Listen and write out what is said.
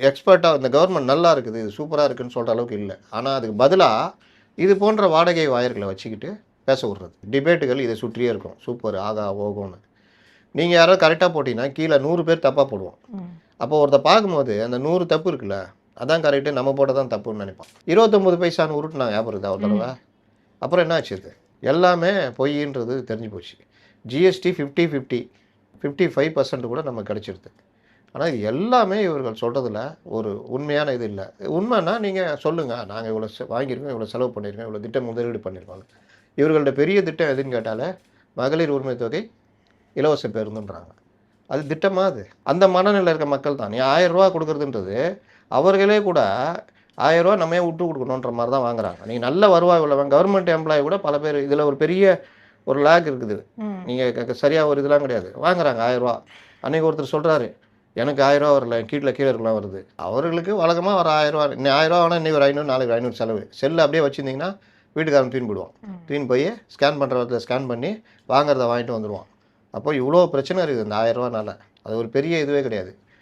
எக்ஸ்பர்ட்டாக இந்த கவர்மெண்ட் நல்லா இருக்குது, இது சூப்பராக இருக்குன்னு சொல்கிற அளவுக்கு இல்லை. ஆனால் அதுக்கு பதிலாக இது போன்ற வாடகை வாயர்களை வச்சுக்கிட்டு பேச விட்றது. டிபேட்டுகள் இதை சுற்றியே இருக்கும். சூப்பர், ஆகா, ஓகோன்னு. நீங்கள் யாரோ கரெக்டாக போட்டிங்கன்னா கீழே 100 பேர் தப்பாக போடுவோம். அப்போ ஒருத்தர் பார்க்கும்போது அந்த 100 தப்பு இருக்குல்ல, அதான் கரெக்டு, நம்ம போட தான் தப்புன்னு நினைப்பான். 29 பைசான்னு உருட்டுனாங்க, ஞாபகம் இருக்குதா ஒரு தடவை? அப்புறம் என்ன ஆச்சு? இது எல்லாமே பொய்ன்றது தெரிஞ்சு போச்சு. ஜிஎஸ்டி 50-50, 55% கூட நமக்கு கிடச்சிருது. ஆனால் இது எல்லாமே இவர்கள் சொல்கிறதுல ஒரு உண்மையான இது இல்லை. உண்மைன்னா நீங்கள் சொல்லுங்கள், நாங்கள் இவ்வளோ வாங்கியிருக்கோம், இவ்வளோ செலவு பண்ணியிருக்கோம், இவ்வளோ திட்டம் முதலீடு பண்ணியிருக்கோம். இவர்களோட பெரிய திட்டம் எதுன்னு கேட்டாலே மகளிர் உரிமை தொகை, இலவச பேருந்துன்றாங்க. அது திட்டமாக அது அந்த மனநிலை இருக்க மக்கள் தான். நீ 1000 ரூபா கொடுக்குறதுன்றது அவர்களே கூட 1000 ரூபா நம்ம ஏன் விட்டு கொடுக்கணுன்ற மாதிரி தான் வாங்குறாங்க. நீங்கள் நல்ல வருவாய் உள்ளவங்க, கவர்மெண்ட் எம்ப்ளாயி கூட பல பேர் இதில் ஒரு பெரிய ஒரு லேக் இருக்குது. நீங்கள் சரியாக ஒரு இதெல்லாம் கிடையாது, வாங்குறாங்க 1000 ரூபா. அன்றைக்கி ஒருத்தர் சொல்கிறாரு, எனக்கு 1000 ரூபா வரல, கீழே இருக்கலாம் வருது. அவர்களுக்கு வழக்கமாக வர 1000 ரூபா, இன்னும் 1000 ரூபா வேணால் இன்னைக்கு ஒரு 500, நாளைக்கு 500 செலவு. செல்லு அப்படியே வச்சுருந்தீங்கன்னா வீட்டுக்காரன் தூக்கி போடுவான். தூக்கி போய் ஸ்கேன் பண்ணுற இடத்துல ஸ்கேன் பண்ணி வாங்குறத வாங்கிட்டு வந்துடுவான். அப்போ இவ்வளோ பிரச்சனை இருக்குது இந்த 1000 ரூபானால. அது ஒரு பெரிய இதுவே கிடையாது.